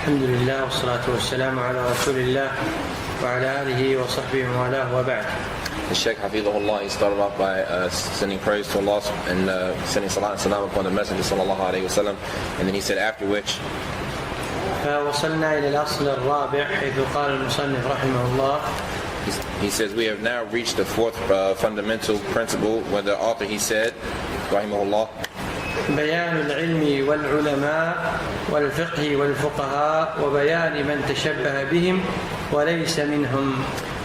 الحمد لله والصلاة والسلام على رسول الله وعلى آله وصحبه وموالاه وبعد. The Shaykh, Hafidhahullah, he started off by sending praise to Allah and sending salat and salam upon the Messenger sallallahu alayhi wa sallam, and then he said after which فوصلنا إلى الأصل الرابع حيث قال المصنف رحمه الله. He says we have now reached the fourth fundamental principle where the author he said rahimahullah, بيان العلم والعلماء والفقه والفقهاء وبيان من تشبه بهم وليس منهم.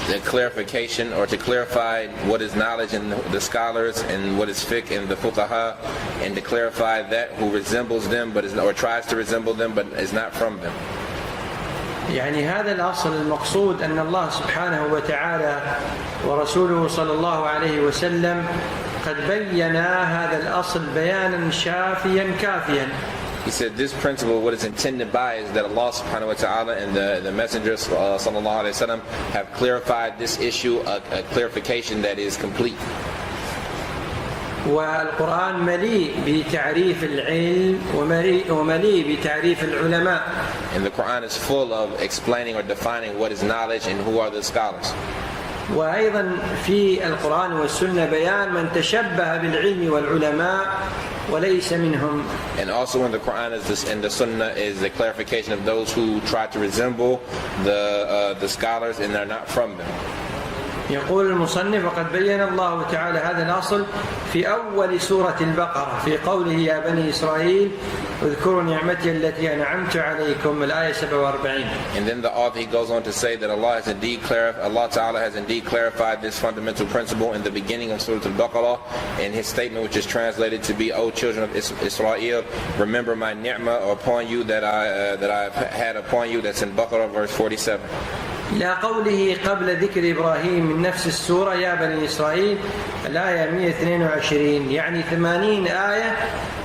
The clarification, or to clarify what is knowledge in the scholars and what is fiqh in the fuqaha, and to clarify that who resembles them but is, or tries to resemble them but is not from them. يعني هذا الأصل المقصود أن الله سبحانه وتعالى ورسوله صلى الله عليه وسلم قد بينا هذا الأصل بيانا شافيا كافيا. He said this principle, what is intended by is that Allah subhanahu wa ta'ala and the Messenger sallallahu alayhi wa sallam have clarified this issue, a clarification that is complete. والقرآن مليء بتعريف العلم ومليء بتعريف العلماء. And the Quran is full of explaining or defining what is knowledge and who are the scholars. وأيضا في القرآن والسنة بيان من تشبه بالعلم والعلماء وليس منهم. And also in the Quran and the Sunnah is the clarification of those who try to resemble the scholars and are not from them. يقول المصنف وقد بين الله تعالى هذا الأصل في أول سورة البقرة في قوله يا بني إسرائيل اذكروا نعمتي التي أنعمت عليكم الآية 47. And then the author he goes on to say that Allah Ta'ala has indeed clarified this fundamental principle in the beginning of Surah Al-Baqarah in his statement, which is translated to be, O children of Israel, remember my ni'mah upon you that I had upon you. That's in Baqarah verse 47. إلى قوله قبل ذكر إبراهيم من نفس السورة يا بني إسرائيل الآية 122 يعني 80 آية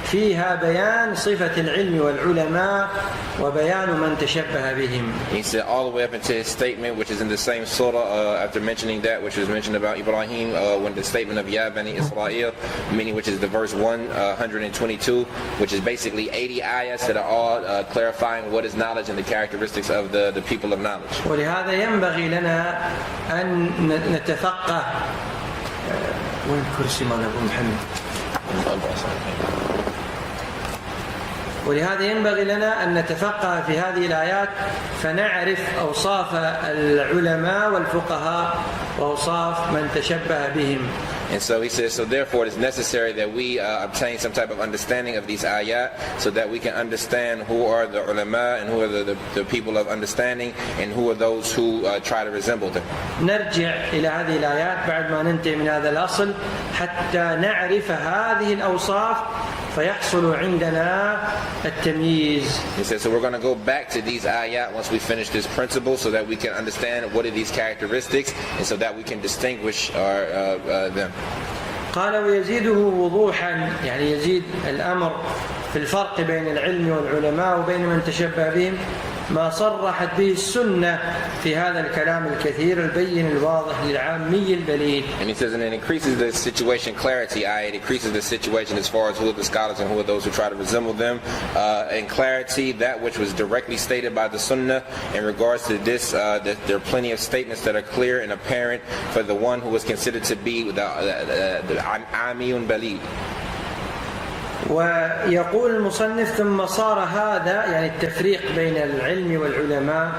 فيها بيان صفة العلم والعلماء وبيان من تشبه بهم. He said all the way up into his statement, which is in the same surah, after mentioning that which was mentioned about Ibrahim, when the statement of Ya Bani Israel, meaning which is the verse 122, which is basically 80 ayahs that are all clarifying what is knowledge and the characteristics of the people of knowledge. ولهذا ينبغي لنا أن نتفقه. وين الكرسي مال أبو محمد؟ ولهذا ينبغي لنا أن نتفقه في هذه الآيات فنعرف أوصاف العلماء والفقهاء وأوصاف من تشبه بهم. And so he says, so therefore it is necessary that we obtain some type of understanding of these ayat so that we can understand who are the ulama and who are the people of understanding and who are those who try to resemble them. نرجع إلى هذه الآيات بعد ما ننتهي من هذا الأصل حتى نعرف هذه الأوصاف فيحصل عندنا التمييز. He says, so we're going to go back to these ayat once we finish this principle so that we can understand what are these characteristics and so that we can distinguish them. قال ويزيده وضوحا يعني يزيد الأمر في الفرق بين العلم والعلماء وبين من تشبه بهم ما صرحت به السنة في هذا الكلام الكثير البين الواضح للعامي البليد. And he says, and it increases the situation clarity, it increases the situation as far as who are the scholars and who are those who try to resemble them. In clarity, that which was directly stated by the Sunnah in regards to this, that there are plenty of statements that are clear and apparent for the one who was considered to be the Amiyun Balid. ويقول المصنف ثم صار هذا يعني التفريق بين العلم والعلماء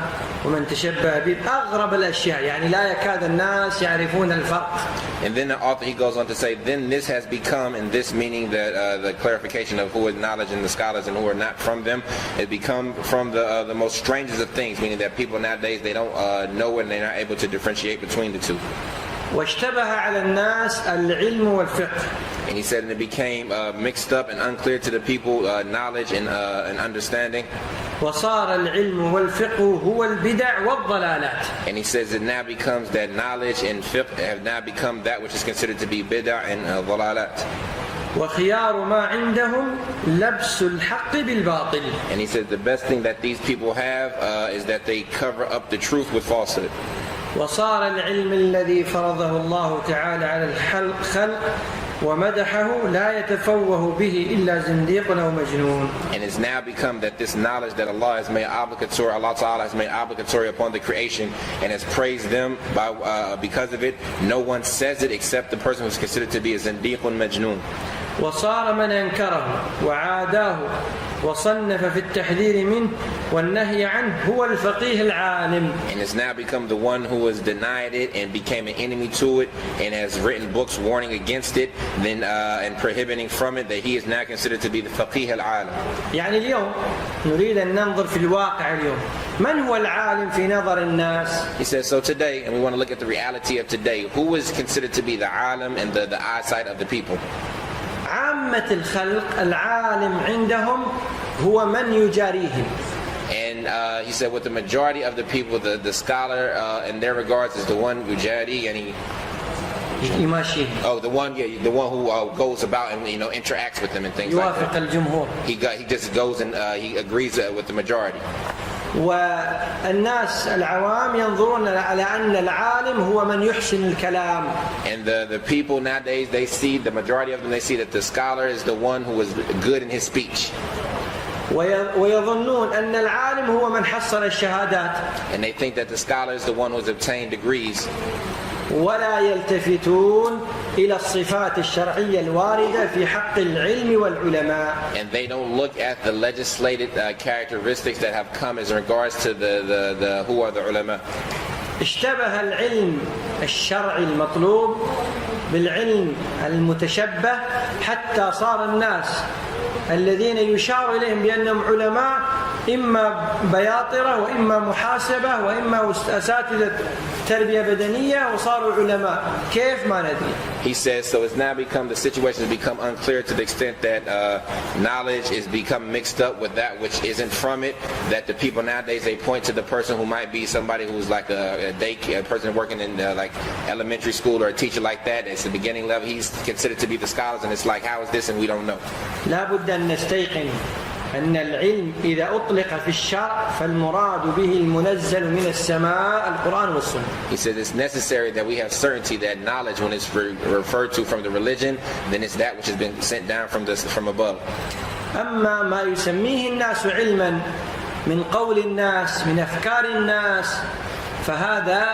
ومن تشبه به أغرب الأشياء يعني لا يكاد الناس يعرفون الفرق. And then the author he goes on to say, then this has become, in this meaning that the clarification of who is knowledge and the scholars and who are not from them, it become from the most strangest of things, meaning that people nowadays they don't know and they're not able to differentiate between the two. واشتبه على الناس العلم والفقه. And he said, and it became mixed up and unclear to the people, knowledge and understanding. وصار العلم والفقه هو البدع والضلالات. And he says it now becomes that knowledge and fiqh have now become that which is considered to be bid'ah and dhalalat. وخيار ما عندهم لبس الحق بالباطل. And he said the best thing that these people have is that they cover up the truth with falsehood. وصار العلم الذي فرضه الله تعالى على الخلق ومدحه لا يتفوه به إلا زنديق أو مجنون. And it's now become that this knowledge that Allah has made obligatory, Allah Ta'ala has made obligatory upon the creation and has praised them because of it. No one says it except the person who's considered to be a zindiq majnoon. وصار من أنكره وعاداه وصنف في التحذير منه والنهي عنه هو الفقيه العالم. And it's now become the one who has denied it and became an enemy to it and has written books warning against it then and prohibiting from it, that he is now considered to be the faqih al-alim. يعني اليوم نريد أن ننظر في الواقع اليوم. من هو العالم في نظر الناس؟ He says, so today, and we want to look at the reality of today, who is considered to be the alim and the eyesight of the people? عامة الخلق العالم عندهم هو من يجاريهم. And he said, with the majority of the people, the scholar in their regards is the one yujari, and the one who goes about and interacts with them and things like يوافق that. الجمهور. He just goes and he agrees with the majority. والناس العوام ينظرون على أن العالم هو من يحسن الكلام. And the people nowadays, they see, the majority of them, they see that the scholar is the one who is good in his speech. ويظنون أن العالم هو من حصل الشهادات. And they think that the scholar is the one who has obtained degrees. ولا يلتفتون إلى الصفات الشرعية الواردة في حق العلم والعلماء. And they don't look at the legislated characteristics that have come as regards to the who are the ulama. اشتبه العلم الشرعي المطلوب بالعلم المتشبه حتى صار الناس الذين يشار إليهم بأنهم علماء إما بياطرة وإما محاسبة وإما أساتذة تربية بدنية وصاروا علماء. كيف ما ندري. He says, so it's now become, the situation has become unclear to the extent that knowledge is become mixed up with that which isn't from it, that the people nowadays, they point to the person who might be somebody who's like a person working in like elementary school or a teacher like that. It's the beginning level. He's considered to be the scholars, and it's like, how is this, and we don't know. لا بد أن نستيقن أن العلم إذا أطلق في الشرع فالمراد به المنزل من السماء القرآن والسنة. He said it's necessary that we have certainty that knowledge, when it's referred to from the religion, then it's that which has been sent down from above. أما ما يسميه الناس علما من قول الناس من أفكار الناس فهذا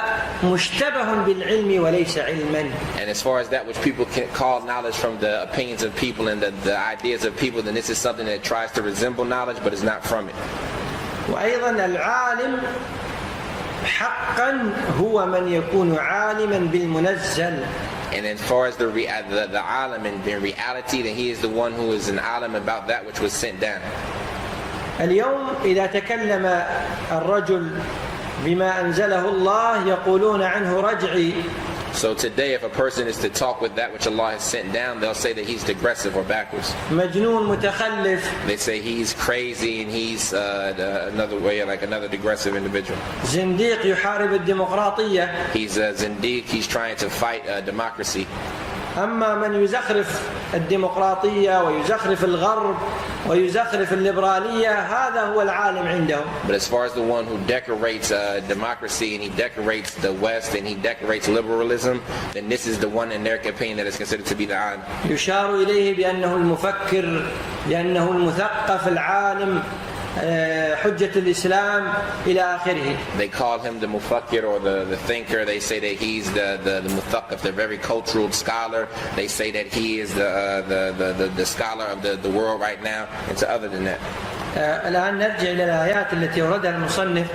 مشتبه بالعلم وليس علما. And as far as that which people can call knowledge from the opinions of people and the ideas of people, then this is something that tries to resemble knowledge but is not from it. وأيضا العالم حقا هو من يكون عالما بالمنزل. And as far as the alim in reality, then he is the one who is an alim about that which was sent down. اليوم إذا تكلم الرجل بما أنزله الله يقولون عنه رجعي. So today, if a person is to talk with that which Allah has sent down, they'll say that he's digressive or backwards. مجنون متخلف. They say he's crazy and he's another way, like another digressive individual. زنديق يحارب الديمقراطية. He's a zindiq, he's trying to fight democracy. أما من يزخرف الديمقراطية ويزخرف الغرب ويزخرف الليبرالية هذا هو العالم عندهم. But as far as the one who decorates democracy and he decorates the West and he decorates liberalism, then this is the one in their opinion that is considered to be the alim. يشار إليه بأنه المفكر بأنه المثقف العالم حجة الإسلام إلى آخره. They call him the mufakkir or the thinker. They say that he's the muthaqqif, the very cultural scholar. They say that he is the scholar of the world right now. It's other than that. الآن نرجع إلى الآيات التي أوردها المصنف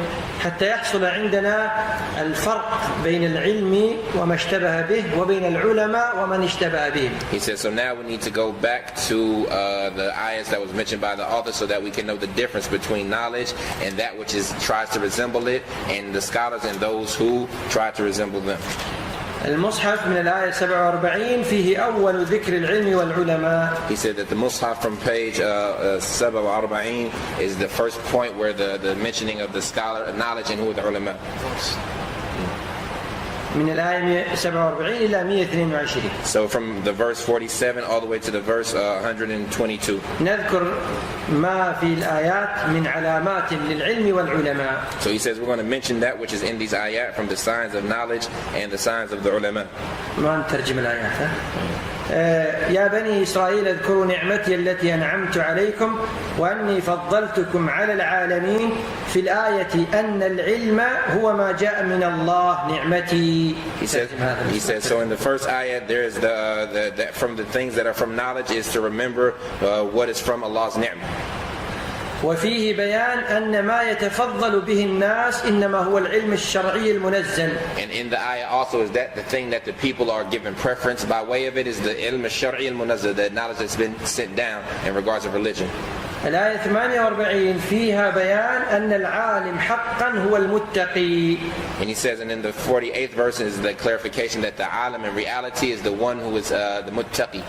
حتى يحصل عندنا الفرق بين العلم وما اشتبه به وبين العلماء ومن اشتبه به. He says, so now we need to go back to the ayahs that was mentioned by the author so that we can know the difference between knowledge and that which tries to resemble it, and the scholars and those who try to resemble them. المصحف من الآية 47 فيه أول ذكر العلم والعلماء. He said that the Mus'haf from page 47 is the first point where the mentioning of the scholar, knowledge, and who are the ulama. من الآية 47 إلى 122. So from the verse 47 all the way to the verse 122. نذكر ما في الآيات من علامات للعلم والعلماء. So he says we're going to mention that which is in these ayat from the signs of knowledge and the signs of the ulama. ما نترجم الآيات. يا بني إسرائيل اذكروا نعمتي التي أنعمت عليكم وأني فضلتكم على العالمين. في الآية أن العلم هو ما جاء من الله نعمتي. He says, so in the first ayah, there is the from the things that are from knowledge is to remember what is from Allah's ni'mah. وفيه بيان أن ما يتفضل به الناس إنما هو العلم الشرعي المنزل. And in the ayah also is that the thing that the people are given preference by way of it is the ilm al-shar'i al-munazzal, the knowledge that's been sent down in regards of religion. الآية 48 فيها بيان أن العالم حقا هو المتقي. And he says, and in the 48th verse is the clarification that the alim in reality is the one who is the muttaqi.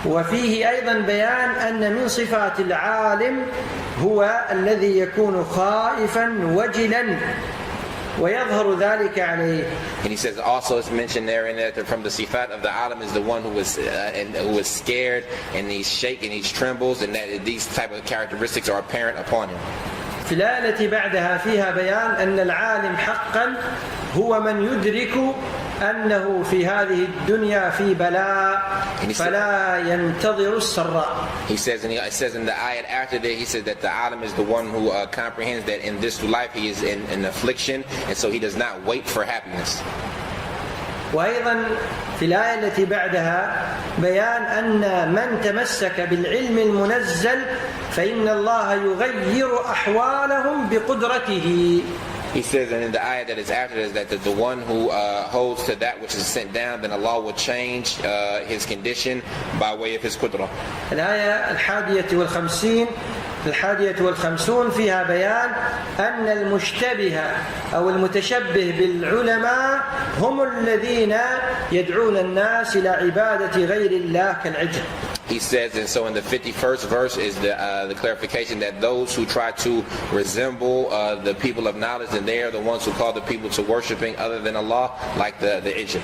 وفيه أيضا بيان أن من صفات العالم هو الذي يكون خائفا وجلا ويظهر ذلك عليه. And he says also it's mentioned there in that from the sifat of the alim is the one who is scared and he's shaking, he trembles, and that these type of characteristics are apparent upon him. في الآية التي بعدها فيها بيان أن العالم حقا هو من يدرك أنه في هذه الدنيا في بلاء فلا ينتظر السراء. He says in the ayat after that, he says that the alim is the one who comprehends that in this life he is in affliction, and so he does not wait for happiness. وأيضا في الآية التي بعدها بيان أن من تمسك بالعلم المنزل فإن الله يغير أحوالهم بقدرته. He says, and in the ayah that is after this, that the one who holds to that which is sent down, then Allah will change his condition by way of his qudra. الآية 51 فيها بيان أن المشتبه أو المتشبه بالعلماء هم الذين يدعون الناس إلى عبادة غير الله كالعجل. He says, and so in the 51st verse is the clarification that those who try to resemble the people of knowledge, and they are the ones who call the people to worshiping other than Allah, like the Ijl.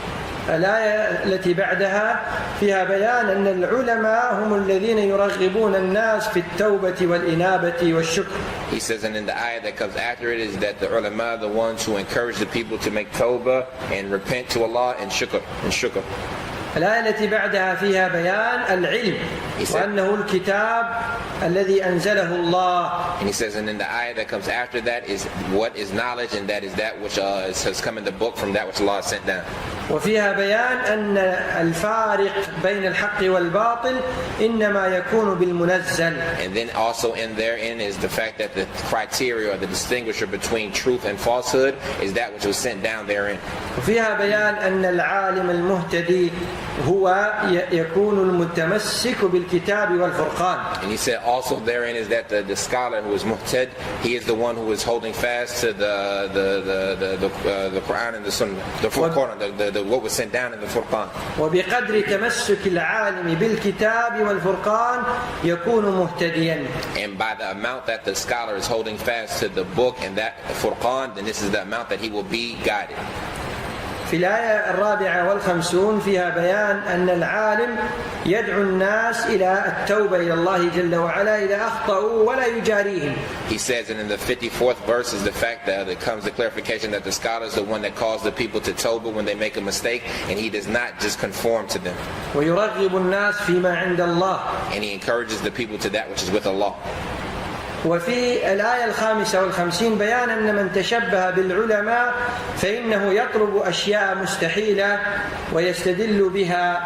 الآية التي بعدها فيها بيان أن العلماء هم الذين يرغبون الناس في التوبة والإنابة والشكر. He says, and in the ayah that comes after it is that the ulama are the ones who encourage the people to make tawbah and repent to Allah and shukr. الآية التي بعدها فيها بيان العلم وأنه الكتاب الذي أنزله الله. And he says, and in the ayah that comes after that is what is knowledge, and that is that which has come in the book from that which Allah has sent down. وفيها بيان أن الفارق بين الحق والباطل إنما يكون بالمنزل. And then also in therein is the fact that the criteria or the distinguisher between truth and falsehood is that which was sent down therein. وفيها بيان أن العالم المهتدي هو يكون المتمسك بالكتاب والفرقان. And he said also therein is that the scholar who is muhtad, he is the one who is holding fast to the Quran and the Sunnah, the Furqan, what was sent down in the Furqan. وبقدر تمسك العالم بالكتاب والفرقان يكون مهتديا. And by the amount that the scholar is holding fast to the book and that Furqan, then this is the amount that he will be guided. في الآية 54 فيها بيان أن العالم يدعو الناس إلى التوبة إلى الله جل وعلا إذا أخطأوا ولا يجاريهم. He says, and in the 54th verse is the fact that it comes the clarification that the scholar is the one that calls the people to tawbah when they make a mistake, and he does not just conform to them. ويرغب الناس فيما عند الله. And he encourages the people to that which is with Allah. وفي الآية 55 بيان أن من تشبه بالعلماء فإنه يطلب أشياء مستحيلة ويستدل بها.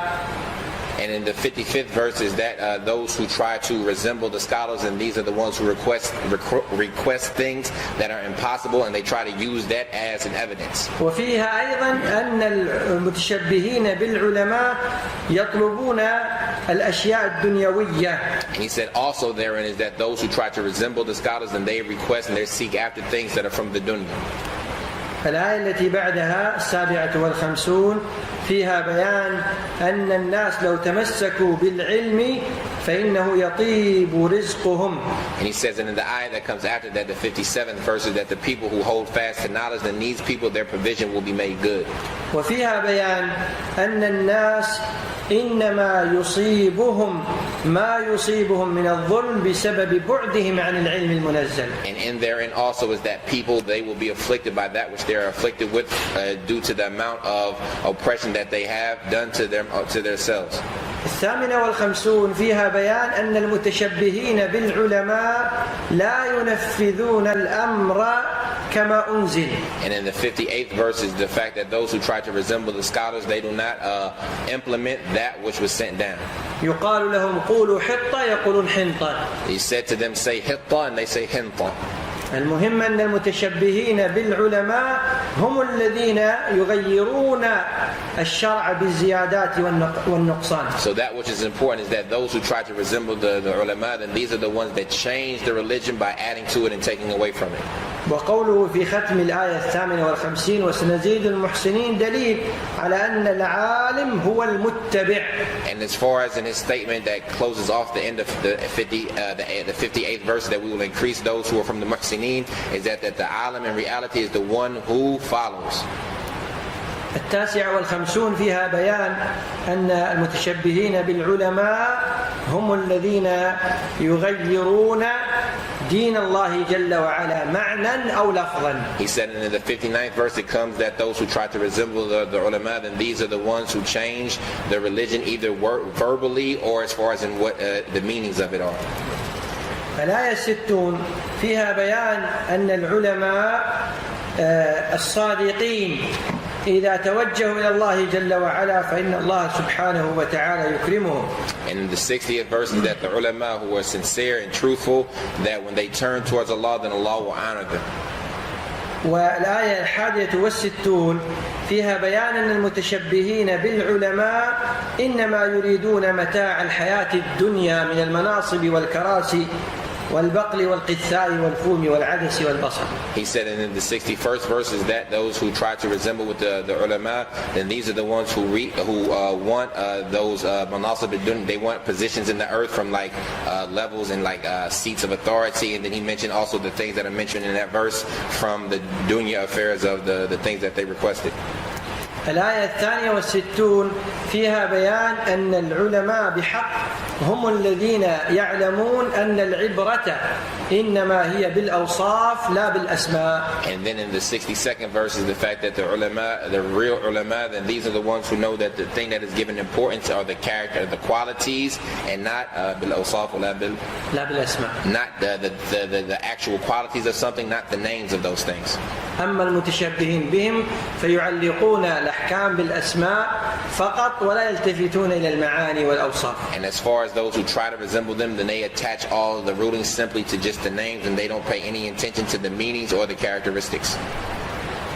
And in the 55th verse is that those who try to resemble the scholars, and these are the ones who request things that are impossible, and they try to use that as an evidence. وفيها أيضا أن المتشبهين بالعلماء يطلبون الأشياء الدنيوية. And he said also therein is that those who try to resemble the scholars, and they request and they seek after things that are from the dunya. الآية التي بعدها 57 فيها بيان أن الناس لو تمسكوا بالعلم فإنه يطيب رزقهم. And he says, and in the ayah that comes after that, the 57th verse, is that the people who hold fast to knowledge, then these people, their provision will be made good. وفيها بيان أن الناس إنما يصيبهم ما يصيبهم من الظلم بسبب بعدهم عن العلم المنزل. And in therein also is that people, they will be afflicted by that which they are afflicted with due to the amount of oppression that they have done to themselves. 58 فيها بيان أن المتشبهين بالعلماء لا ينفذون الأمر كما أنزل. And in the 58th verse is the fact that those who try to resemble the scholars, they do not implement that which was sent down. يقال لهم قولوا حطة يقولون حنطة. He said to them, say hitta, and they say hinta. المهم أن المتشبهين بالعلماء هم الذين يغيرون الشرع بالزيادات والنقصان. So that which is important is that those who try to resemble the ulama, then these are the ones that change the religion by adding to it and taking away from it. وقوله في ختم الآية 58 وسنزيد المحسنين دليل على أن العالم هو المتبع. And as far as in his statement that closes off the end of the 58th verse, that we will increase those who are from the muhsinin, is that the alim in reality is the one who follows. 59 فيها بيان أن المتشبهين بالعلماء هم الذين يغيرون دين الله جل وعلا معنى أو لفظا. He said in the 59th verse it comes that those who try to resemble the ulama, then these are the ones who change the religion either verbally or as far as in what the meanings of it are. الآية 60 فيها بيان أن العلماء الصادقين إذا توجهوا إلى الله جل وعلا فإن الله سبحانه وتعالى يكرمهم. And in the 60th verse is that the ulama who are sincere and truthful, that when they turn towards Allah, then Allah will honor them. والآية 61 فيها بيان أن المتشبهين بالعلماء إنما يريدون متاع الحياة الدنيا من المناصب والكراسي والبقل والقثاء والفوم والعدس والبصل. He said in the 61st verse is that those who try to resemble with the ulama, then these are the ones who want those manasib ad-dunya. They want positions in the earth from like levels and like seats of authority. And then he mentioned also the things that are mentioned in that verse from the dunya affairs of the things that they requested. الآية 62 فيها بيان أن العلماء بحق هم الذين يعلمون أن العبرة إنما هي بالأوصاف لا بالأسماء. And then in the 62nd verse is the fact that the ulama, the real ulama, then these are the ones who know that the thing that is given importance are the character, the qualities, and not بالأوصاف ولا بالأسماء. Not the actual qualities of something, not the names of those things. أما المتشبهين بهم فيعلقون الأحكام بالأسماء فقط ولا يلتفتون إلى المعاني والأوصاف. And as far as those who try to resemble them, then they attach all the rulings simply to just the names, and they don't pay any attention to the meanings or the characteristics.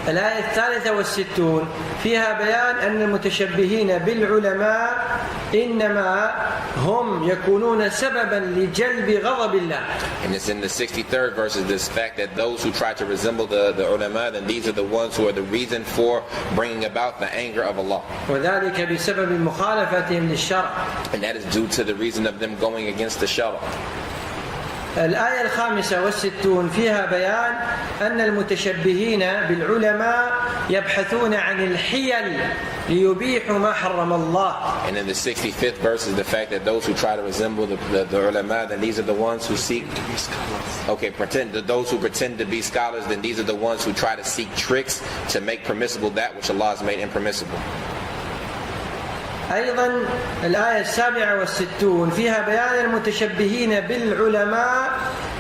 الآية 63 فيها بيان أن المتشبهين بالعلماء إنما هم يكونون سببا لجلب غضب الله. And it's in the 63rd verse is this fact that those who try to resemble the ulama, then these are the ones who are the reason for bringing about the anger of Allah. وذلك بسبب مخالفتهم للشرع. And that is due to the reason of them going against the shara. الآية 65 فيها بيان أن المتشبهين بالعلماء يبحثون عن الحيل ليبيحوا ما حرم الله. And in the 65th verse is the fact that those who try to resemble the ulama, then these are the ones who seek those who pretend to be scholars, then these are the ones who try to seek tricks to make permissible that which Allah has made impermissible. أيضا الآية 67 فيها بيان المتشبهين بالعلماء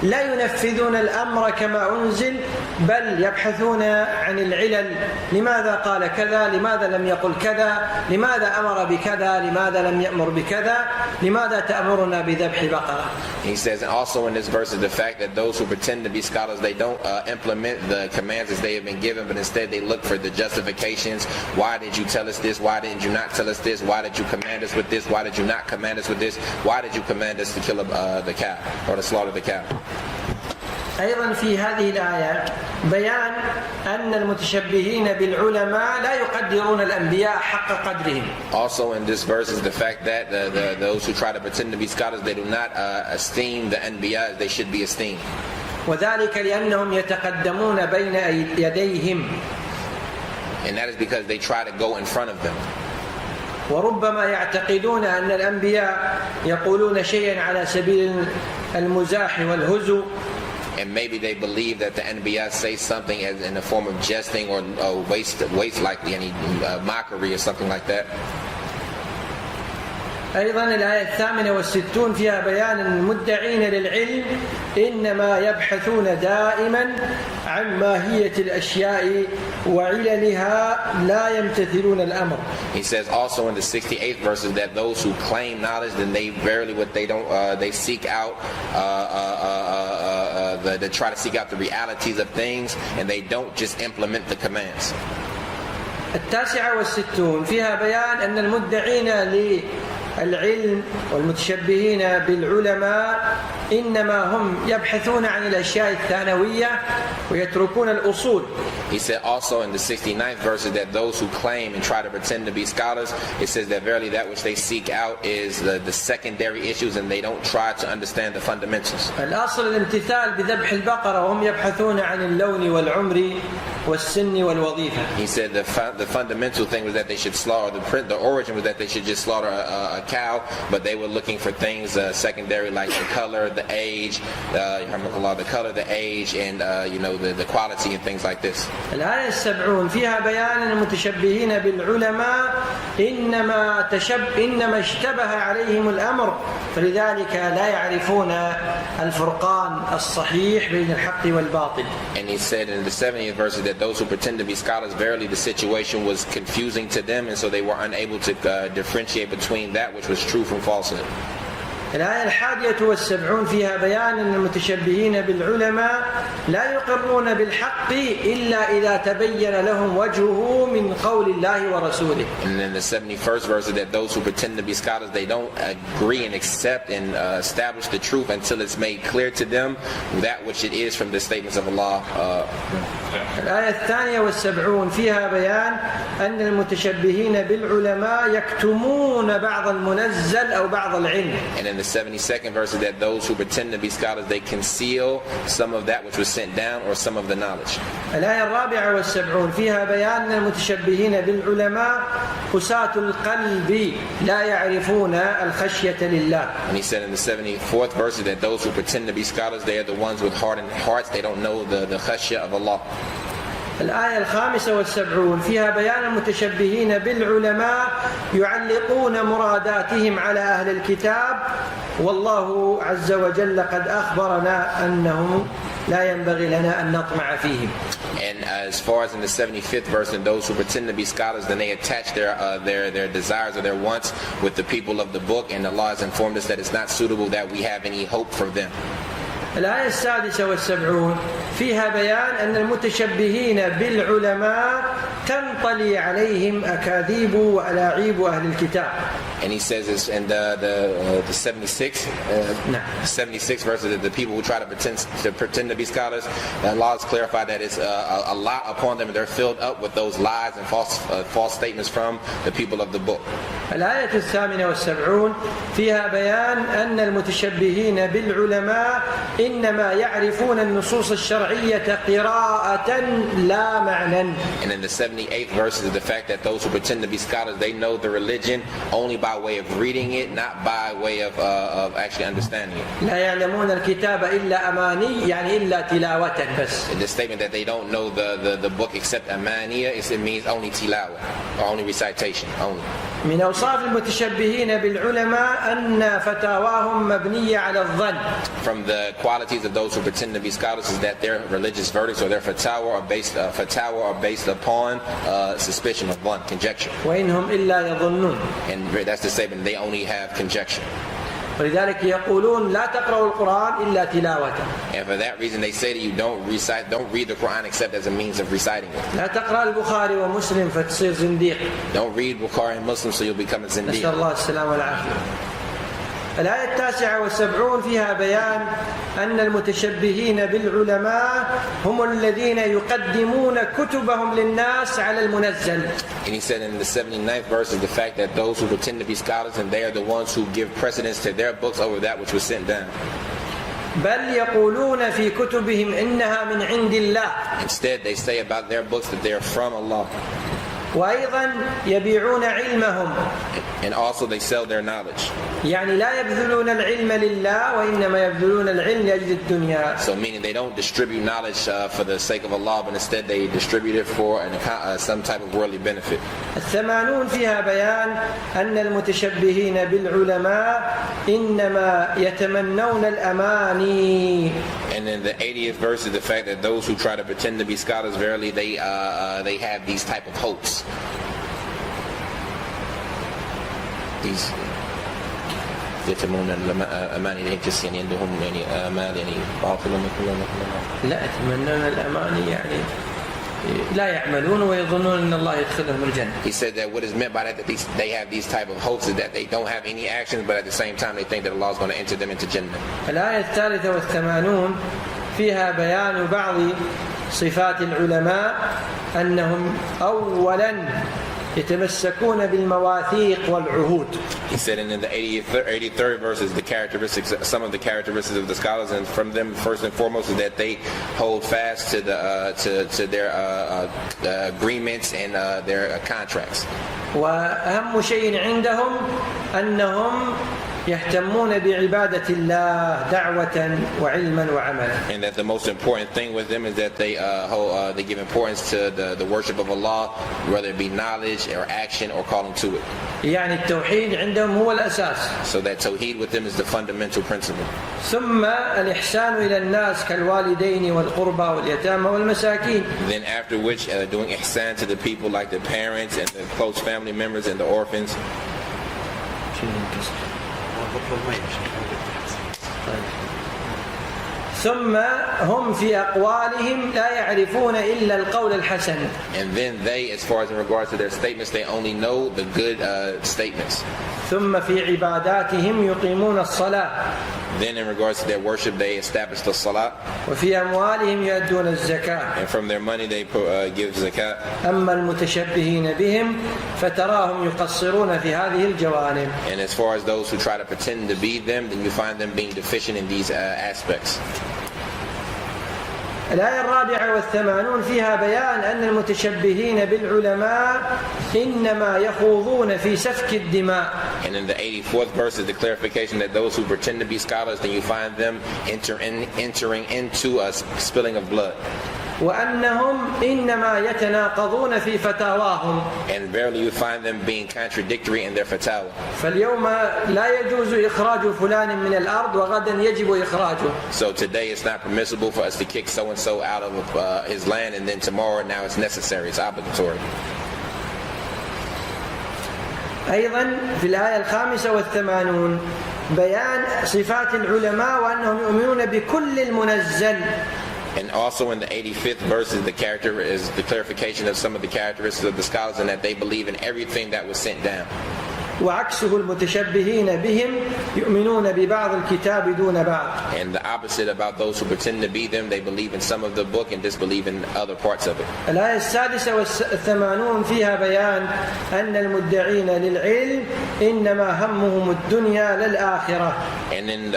لا ينفذون الأمر كما أنزل بل يبحثون عن العلل. لماذا قال كذا؟ لماذا لم يقل كذا؟ لماذا أمر بكذا؟ لماذا لم يأمر بكذا؟ لماذا تأمرنا بذبح بقرة؟ He says, and also in this verse is the fact that those who pretend to be scholars, they don't implement the commands as they have been given, but instead they look for the justifications. Why did you tell us this? Why didn't you not tell us this? Why did you command us with this? Why did you not command us with this? Why did you command us to kill the cow or to slaughter the cow? أيضا في هذه الآية بيان أن المتشبهين بالعلماء لا يقدرون الأنبياء حق قدرهم. Also in this verse is the fact that those who try to pretend to be scholars, they do not esteem the anbiya as they should be esteemed. وذلك لأنهم يتقدمون بين يديهم. And that is because they try to go in front of them. وربما يعتقدون أن الأنبياء يقولون شيئا على سبيل المزاح والهزو. And maybe they believe that the Anbiya say something as in the form of jesting or waste likely any mockery or something like that. أيضا الآية 68 فيها بيان أن المدعين للعلم إنما يبحثون دائما عن ماهية الأشياء وعللها لا يمتثلون الأمر. He says also in the 68th verse that those who claim knowledge, then they verily what they don't they seek out they try to seek out the realities of things, and they don't just implement the commands. 69 فيها بيان أن المدعين للعلم والمتشبهين بالعلماء إنما هم يبحثون عن الأشياء الثانوية ويتركون الأصول. He said also in the 69th verse that those who claim and try to pretend to be scholars, it says that verily that which they seek out is the secondary issues, and they don't try to understand the fundamentals. الأصل الامتثال بذبح البقرة وهم يبحثون عن اللون والعمر والسن والوظيفة. He said the fundamental thing was that they should slaughter, the origin was that they should just slaughter a cow, but they were looking for things secondary like the color, the age, the color, the age, and the quality and things like this. الآية 70 فيها بيان المتشبهين بالعلماء إنما اشتبه عليهم الأمر فلذلك لا يعرفون الفرقان الصحيح بين الحق والباطل. And he said in the 70th verse that those who pretend to be scholars, verily the situation was confusing to them, and so they were unable to differentiate between that which was true from falsehood. الآية 71 فيها بيان أن المتشبهين بالعلماء لا يقرون بالحق إلا إذا تبين لهم وجهه من قول الله ورسوله. And then the 71st verse is that those who pretend to be scholars, they don't agree and accept and establish the truth until it's made clear to them that which it is from the statements of Allah. الآية 72 فيها بيان أن المتشبهين بالعلماء يكتمون بعض المنزل أو بعض العلم. And in the 72nd verse is that those who pretend to be scholars, they conceal some of that which was sent down or some of the knowledge. الآية 74 فيها بيان أن المتشبهين بالعلماء قساة القلب لا يعرفون الخشية لله. And he said in the 74th verse that those who pretend to be scholars, they are the ones with hardened hearts, they don't know the khashya of Allah. الآية 75 فيها بيان المتشبهين بالعلماء يعلقون مراداتهم على أهل الكتاب والله عز وجل قد أخبرنا أنه لا ينبغي لنا أن نطمع فيهم. And as far as in the 75th verse, and those who pretend to be scholars, then they attach their desires or their wants with the people of the book, and Allah has informed us that it's not suitable that we have any hope for them. الآية 76 فيها بيان أن المتشبهين بالعلماء تنطلي عليهم أكاذيب وألاعيب أهل الكتاب. And he says this in the 76 verse that the people who try to pretend to be scholars, Allah has clarified that it's a lot upon them, and they're filled up with those lies and false statements from the people of the book. الآية 78 فيها بيان أن المتشبهين بالعلماء إنما يعرفون النصوص الشرعية قراءة لا معنى. And in the 78th verse is the fact that those who pretend to be scholars, they know the religion only by way of reading it, not by way of actually understanding it. لا يعلمون الكتاب إلا أماني يعني إلا تلاوة بس. The statement that they don't know the book except amaniya, it means only tilawa, or only recitation, only. من أوصاف المتشبهين بالعلماء أن فتاواهم مبنية على الظن. From the qualities of those who pretend to be scholars is that their religious verdicts or their fatwa are based upon suspicion of one conjecture. وإنهم إلا يظنون. And that's the statement, they only have conjecture. ولذلك يقولون لا تقرأوا القرآن إلا تلاوة. And for that reason they say to you, don't read the Quran except as a means of reciting it. لا تقرأ البخاري ومسلم فتصير زنديق. Don't read Bukhari and Muslim so you'll become a zindiq. نسأل الله السلامة والعافية. الآية 79 فيها بيان أن المتشبهين بالعلماء هم الذين يقدمون كتبهم للناس على المنزل. And he said in the 79th verse is the fact that those who pretend to be scholars and they are the ones who give precedence to their books over that which was sent down. بل يقولون في كتبهم إنها من عند الله. Instead, they say about their books that they are from Allah. وأيضا يبيعون علمهم. And also they sell their knowledge. يعني لا يبذلون العلم لله وإنما يبذلون العلم لأجل الدنيا. So meaning they don't distribute knowledge for the sake of Allah, but instead they distribute it for some type of worldly benefit. 80 فيها بيان أن المتشبهين بالعلماء إنما يتمنون الأماني. And then the 80th verse is the fact that those who try to pretend to be scholars, verily they have these type of hopes. These يتمنون الأماني ليس يعني عندهم يعني آمال يعني باطلة مثل لا يتمنون الأماني يعني لا يعملون ويظنون أن الله يدخلهم الجنة. He said that what is meant by that they have these type of hopes is that they don't have any actions, but at the same time they think that Allah is going to enter them into Jannah. الآية 83 فيها بيان بعض صفات العلماء أنهم أولا يتمسكون بالمواثيق والعهود. He said in the 83rd verse is the characteristics, some of the characteristics of the scholars, and from them first and foremost is that they hold fast to their agreements and their contracts. وأهم شيء عندهم أنهم يهتمون بعبادة الله دعوة وعلما وعملا. And that the most important thing with them is that they give importance to the worship of Allah, whether it be knowledge or action or calling to it. يعني التوحيد عندهم هو الأساس. So that tawheed with them is the fundamental principle. ثم الإحسان إلى الناس كالوالدين والقربى واليتامى والمساكين. Then after which doing ihsan to the people like the parents and the close family members and the orphans. ثم هم في أقوالهم لا يعرفون إلا القول الحسن. And then they, as far as in regards to their statements, they only know the good statements. ثم في عباداتهم يقيمون الصلاة. Then in regards to their worship, they establish the salah. وفي أموالهم يؤدون الزكاة. And from their money they give zakat. أما المتشبهين بهم فتراهم يقصرون في هذه الجوانب. And as far as those who try to pretend to be them, then you find them being deficient in these aspects. الآية 84 فيها بيان أن المتشبهين بالعلماء إنما يخوضون في سفك الدماء. And in the 84th verse is the clarification that those who pretend to be scholars, then you find them entering into a spilling of blood. وأنهم إنما يتناقضون في فتاواهم. And verily you find them being contradictory in their fatwa. فاليوم لا يجوز إخراج فلان من الأرض وغدا يجب إخراجه. So today it's not permissible for us to kick so and so out of his land, and then tomorrow now it's necessary, it's obligatory. أيضا في الآية 85 بيان صفات العلماء وأنهم يؤمنون بكل المنزل. And also in the 85th verse is the clarification of some of the characteristics of the scholars, and that they believe in everything that was sent down. وعكسه المتشبهين بهم يؤمنون ببعض الكتاب دون بعض. And the opposite about those who pretend to be them, they believe in some of the book and disbelieve in other parts of it. الآية 86 فيها بيان أن المدعين للعلم إنما همهم الدنيا للآخرة. And then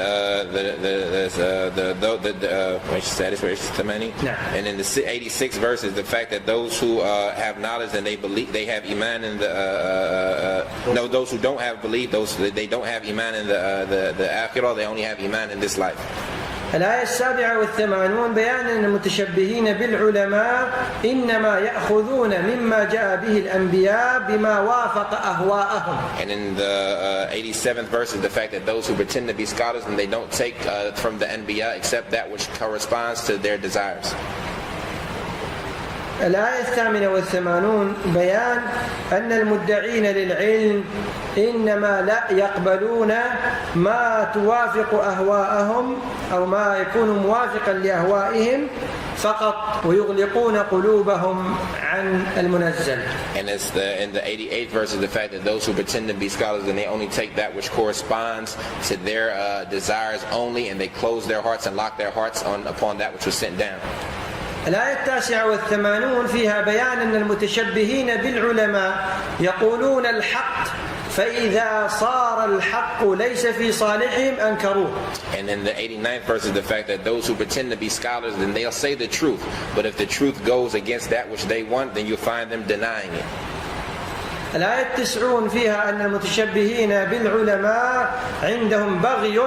and in the 86th verse is the fact that those who have knowledge and they believe, they have iman in those who don't have belief, they don't have iman in the akhirah, they only have iman in this life. الآية 87 بيان أن المتشبهين بالعلماء إنما يأخذون مما جاء به الأنبياء بما وافق أهواءهم. And in the 87th verse is the fact that those who pretend to be scholars and they don't take from the Anbiya except that which corresponds to their desires. الآية 88 بيان أن المدعين للعلم إنما لا يقبلون ما توافق أهواءهم أو ما يكون موافقا لأهوائهم فقط ويغلقون قلوبهم عن المنزل. And it's in the 88th verse is the fact that those who pretend to be scholars and they only take that which corresponds to their desires only, and they close their hearts and lock their hearts upon that which was sent down. الآية 89 فيها بيان أن المتشبهين بالعلماء يقولون الحق فإذا صار الحق ليس في صالحهم أنكروه. And in the 89th verse is the fact that those who pretend to be scholars, then they'll say the truth, but if the truth goes against that which they want, then you'll find them denying it. الآية 90 فيها أن المتشبهين بالعلماء عندهم بغي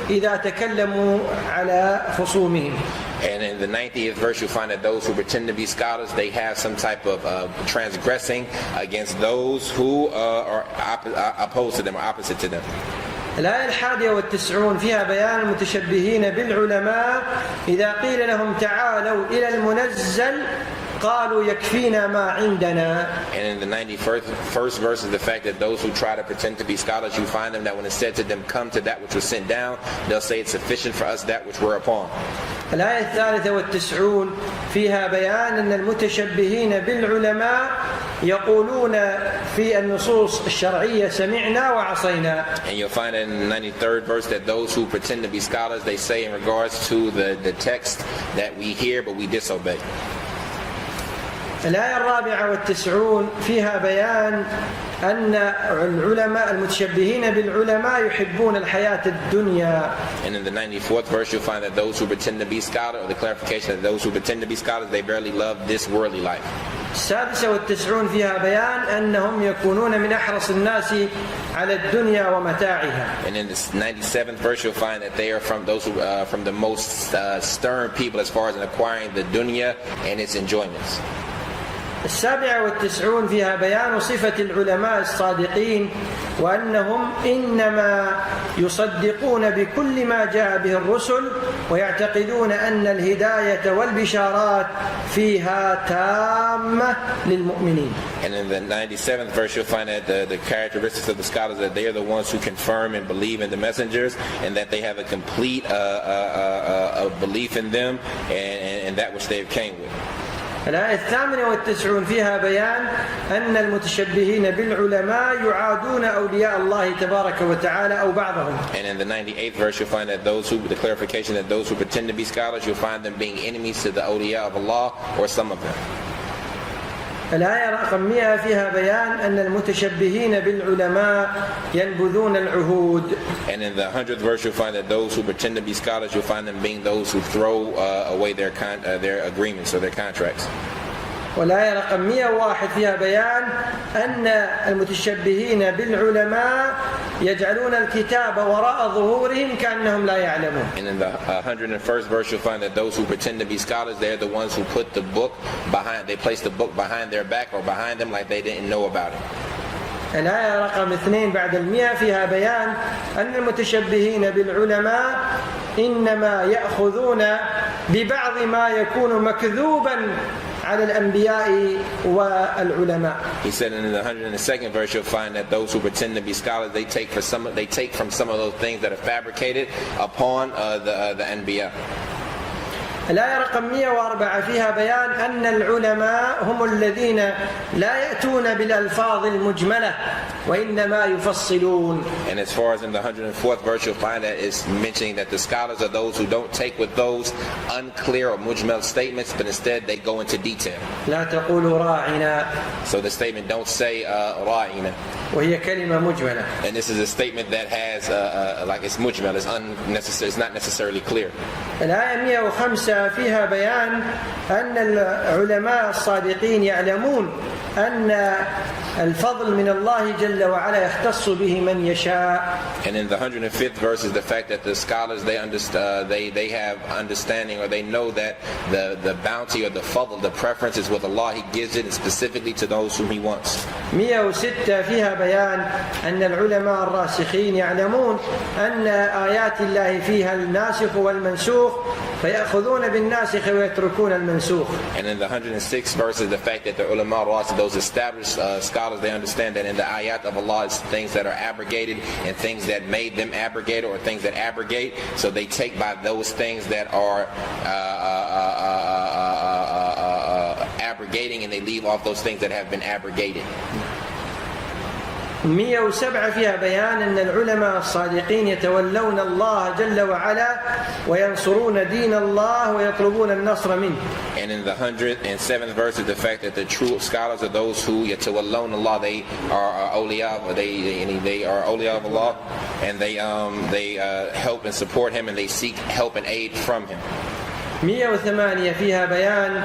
إذا تكلموا على خصومهم. And in the 90th verse, you'll find that those who pretend to be scholars, they have some type of transgressing against those who are opposed to them or opposite to them. الآية 91 فيها بيان المتشبهين بالعلماء إذا قيل لهم تعالوا إلى المنزل قالوا يكفينا ما عندنا. And in the 91st verse is the fact that those who try to pretend to be scholars, you find them that when it's said to them, come to that which was sent down, they'll say it's sufficient for us that which we're upon. الآية 93 فيها بيان أن المتشبهين بالعلماء يقولون في النصوص الشرعية سمعنا وعصينا. And you'll find in the 93rd verse that those who pretend to be scholars, they say in regards to the text that we hear but we disobey. الآية 94 فيها بيان أن العلماء المتشبهين بالعلماء يحبون الحياة الدنيا. And in the 94th verse you'll find that those who pretend to be scholars, or the clarification that those who pretend to be scholars, they barely love this worldly life. 96 فيها بيان أنهم يكونون من أحرص الناس على الدنيا ومتاعها. And in the 97th verse you'll find that they are from those who from the most stern people as far as in acquiring the dunya and its enjoyments. 97 فيها بيان صفة العلماء الصادقين وأنهم إنما يصدقون بكل ما جاء به الرسل ويعتقدون أن الهداية والبشارات فيها تامة للمؤمنين. And in the 97th verse you'll find that the characteristics of the scholars, that they are the ones who confirm and believe in the messengers, and that they have a complete belief in them and that which they came with. الآية 98 فيها بيان أن المتشبهين بالعلماء يعادون أولياء الله تبارك وتعالى أو بعضهم. And in the 98th verse you'll find that those who, the clarification that those who pretend to be scholars, you'll find them being enemies to the awliya of Allah or some of them. الآية رقم 100 فيها بيان أن المتشبهين بالعلماء ينبذون العهود. And in the 100th verse you'll find that those who pretend to be scholars, you'll find them being those who throw away their agreements or their contracts. والآية رقم 101 فيها بيان أن المتشبهين بالعلماء يجعلون الكتاب وراء ظهورهم كأنهم لا يعلمون. And in the 101st verse you'll find that those who pretend to be scholars, they're the ones who put the book behind, they place the book behind their back or behind them like they didn't know about it. الآية رقم 2 بعد 100 فيها بيان أن المتشبهين بالعلماء إنما يأخذون ببعض ما يكون مكذوبا على الأنبياء والعلماء. He said in the 102nd verse you'll find that those who pretend to be scholars, they take from some of those things that are fabricated upon the anbiya. الآية رقم 104 فيها بيان أن العلماء هم الذين لا يأتون بالألفاظ المجملة وإنما يفصلون. And as far as in the 104th verse you'll find that it's mentioning that the scholars are those who don't take with those unclear or mujmal statements, but instead they go into detail. لا تقولوا راعنا. So the statement don't say ra'ina. وهي كلمة مجملة. And this is a statement that has like it's mujmal, it's unnecessary, it's not necessarily clear. الآية 105 فيها بيان أن العلماء الصادقين يعلمون أن الفضل من الله جل وعلا يختص به من يشاء. And in the 105th verse is the fact that the scholars, they understand, they have understanding, or they know that the bounty or the fadl, the preference is with Allah. He gives it specifically to those whom He wants. 106 فيها بيان أن العلماء الراسخين يعلمون أن آيات الله فيها الناسخ والمنسوخ فيأخذون بالناسخ ويتركون المنسوخ. And in the 106th verse is the fact that the ulama al-rasikh, those established scholars, they understand that in the ayat of Allah is things that are abrogated and things that made them abrogated or things that abrogate. So they take by those things that are abrogating, and they leave off those things that have been abrogated. 107 فيها بيان أن العلماء الصادقين يتولون الله جل وعلا وينصرون دين الله ويطلبون النصر منه. And in the 107th verse is the fact that the true scholars are those who يتولون Allah, they are awliya, they are awliya of Allah, and they help and support him, and they seek help and aid from him. 108 فيها بيان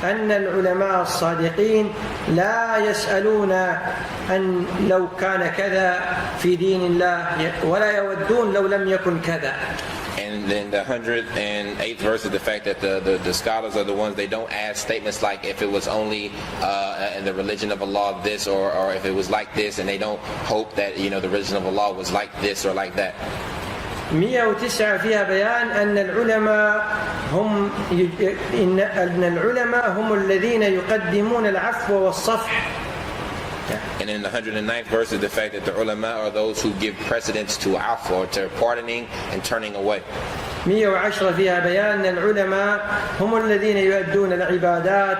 أن العلماء الصادقين لا يسألون أن لو كان كذا في دين الله ولا يودون لو لم يكن كذا. And then the 108th verse is the fact that the scholars are the ones, they don't ask statements like if it was only in the religion of Allah this, or if it was like this, and they don't hope that the religion of Allah was like this or like that. 109 فيها بيان أن العلماء هم الذين يقدمون العفو والصفح. And in the 109th verse is the fact that the ulama are those who give precedence to afw, or to pardoning and turning away. 110 فيها بيان أن العلماء هم الذين يؤدون العبادات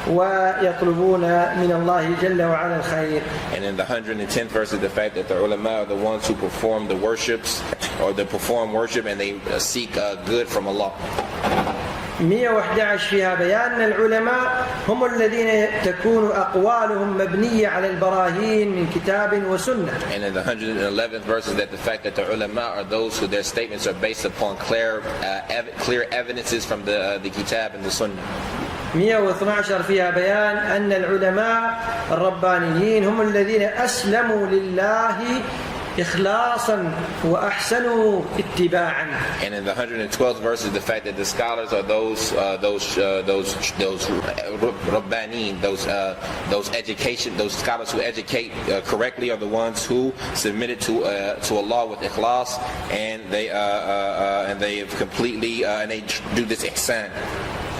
ويطلبون من الله جل وعلا الخير. And in the 110th verse is the fact that the ulama are the ones who perform the worships, or they perform worship, and they seek good from Allah. 111 فيها بيان أن العلماء هم الذين تكون أقوالهم مبنية على البراهين من كتاب وسنة. And in the 111th verse is that the fact that the ulama are those who their statements are based upon clear evidences from the kitab and the sunnah. 112 فيها بيان أن العلماء الربانيين هم الذين أسلموا لله إخلاصا وأحسنوا اتباعا. And in the 112th verse is the fact that the scholars are those rabbaneen, those scholars who educate correctly are the ones who submitted to Allah with ikhlas, and they have completely and they do this ihsan.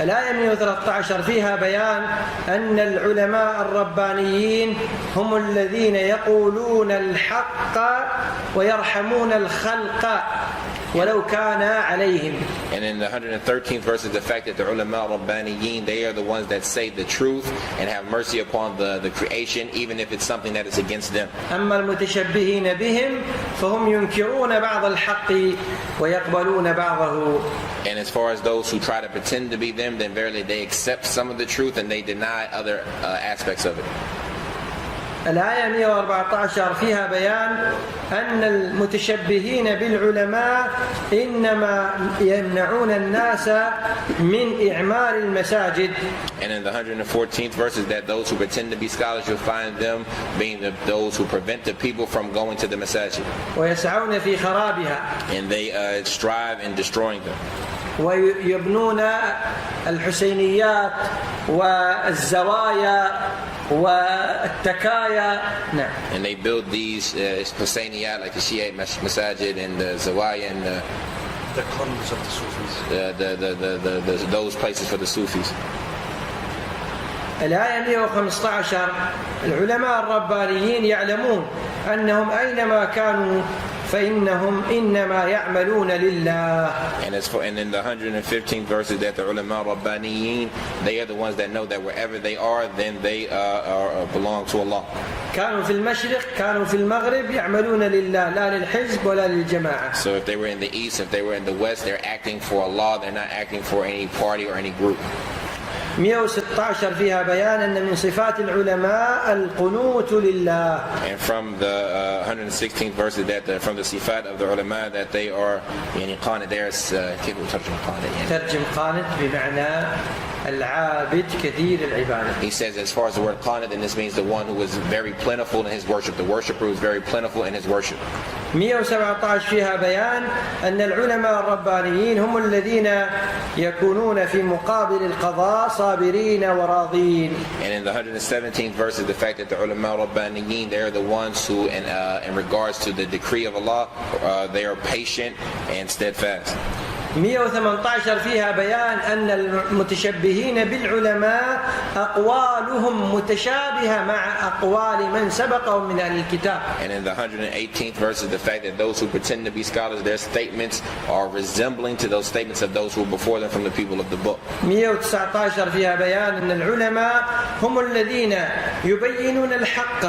الآية 113 فيها بيان أن العلماء الربانيين هم الذين يقولون الحق ويرحمون الخلق ولو كان عليهم. And in the 113th verse is the fact that the ulama rabbaniyin, they are the ones that say the truth and have mercy upon the creation, even if it's something that is against them. أما المتشبهين بهم فهم ينكرون بعض الحق ويقبلون بعضه. And as far as those who try to pretend to be them, then verily they accept some of the truth and they deny other aspects of it. الآية 114 فيها بيان أن المتشبهين بالعلماء إنما يمنعون الناس من إعمار المساجد. And in the 114th verse is that those who pretend to be scholars, you'll find them being those who prevent the people from going to the masajid. ويسعون في خرابها. And they strive in destroying them. ويبنون الحسينيات والزوايا والتكايا. نعم. And they build these Husayniyat, like the Shia masajid and the Zawaya and the convents of the Sufis. Those places for the Sufis. الآية 115 العلماء الربانيين يعلمون أنهم أينما كانوا فإنهم إنما يعملون لله. And in the 115th verse is that the ulama rabbaniyin, they are the ones that know that wherever they are, then they belong to Allah. كانوا في المشرق كانوا في المغرب يعملون لله لا للحزب ولا للجماعة. So if they were in the east, if they were in the west, they're acting for Allah, they're not acting for any party or any group. 116 فيها بيان أن من صفات العلماء القنوت لله. And from the 116th verse is that from the sifat of the ulama that they are يعني قانت. There's كيف ترجم قانت يعني؟ ترجم قانت بمعنى العابد كثير العبادة. He says as far as the word qanat, then this means the one who is very plentiful in his worship, the worshipper who is very plentiful in his worship. 117 فيها بيان أن العلماء الربانيين هم الذين يكونون في مقابل القضاء صابرين وراضين. And in the 117th verse is the fact that the ulama rabbaniyin, they are the ones who in regards to the decree of Allah, they are patient and steadfast. 118 فيها بيان أن المتشبهين بالعلماء أقوالهم متشابهة مع أقوال من سبقهم من أهل الكتاب. And in the 118th verse is the fact that those who pretend to be scholars, their statements are resembling to those statements of those who were before them from the people of the book. 119 فيها بيان أن العلماء هم الذين يبينون الحق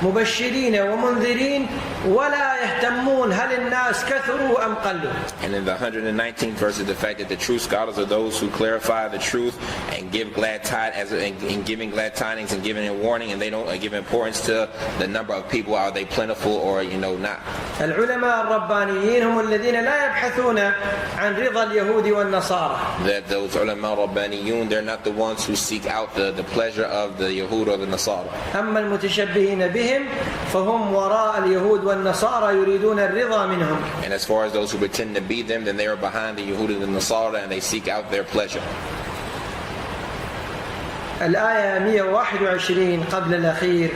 مبشرين ومنذرين ولا يهتمون هل الناس كثروا أم قلوا. And in the 119th verse is the fact that the true scholars are those who clarify the truth and give glad tidings, in giving glad tidings and giving a warning, and they don't give importance to the number of people, are they plentiful or not. العلماء الربانيين هم الذين لا يبحثون عن رضا اليهود والنصارى. That those ulama rabbaniyun, they're not the ones who seek out the pleasure of the Yahud or the Nasara. أما المتشبهين بهم فهم وراء اليهود والنصارى يريدون الرضا منهم. And as far as those who pretend to be them, then they are behind the Yahud and the Nasara, and they seek out their pleasure. الآية 121 قبل الأخير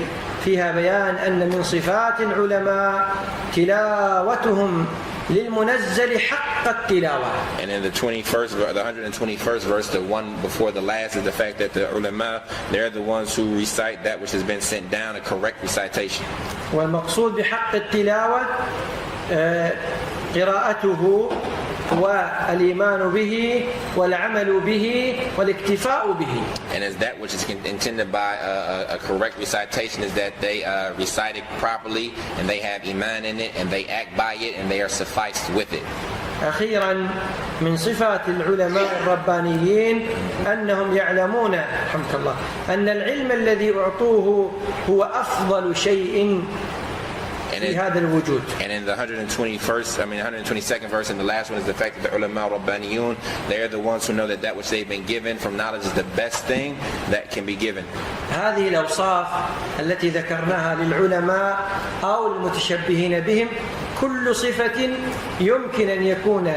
فيها بيان أن من صفات العلماء تلاوتهم للمنزل حق التلاوة. And in the 121st verse, the one before the last, is the fact that the ulama, they're the ones who recite that which has been sent down, a correct recitation. والمقصود بحق التلاوة قراءته والإيمان به والعمل به والاكتفاء به. And as that which is intended by a correct recitation is that they recite it properly and they have iman in it and they act by it and they are sufficed with it. أخيرا من صفات العلماء الربانيين أنهم يعلمون رحمك الله أن العلم الذي أعطوه هو أفضل شيء في هذا الوجود. And in the 122nd verse, and the last one is the fact that the ulama rabbaniyun, they are the ones who know that which they've been given from knowledge is the best thing that can be given. هذه الأوصاف التي ذكرناها للعلماء أو المتشبهين بهم كل صفة يمكن أن يكون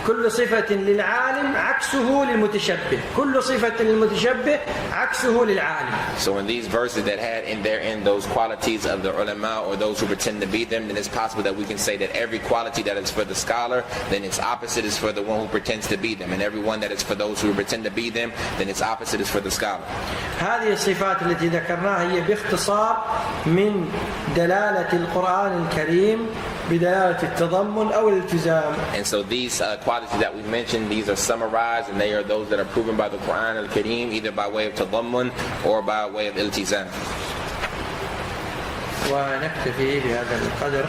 كل صفة للعالم عكسه للمتشبه كل صفة للمتشبه عكسه للعالم. So in these verses that had in those qualities of the ulama or those who pretend to be them, then it's possible that we can say that every quality that is for the scholar, then its opposite is for the one who pretends to be them, and every one that is for those who pretend to be them, then its opposite is for the scholar. هذه الصفات التي ذكرناها هي باختصار من دلالة القرآن الكريم بدلالة التضمن أو الالتزام. And so these qualities that we mentioned, these are summarized, and they are those that are proven by the Quran al-Kareem, either by way of tadammun or by way of iltizam. ونكتفي بهذا القدر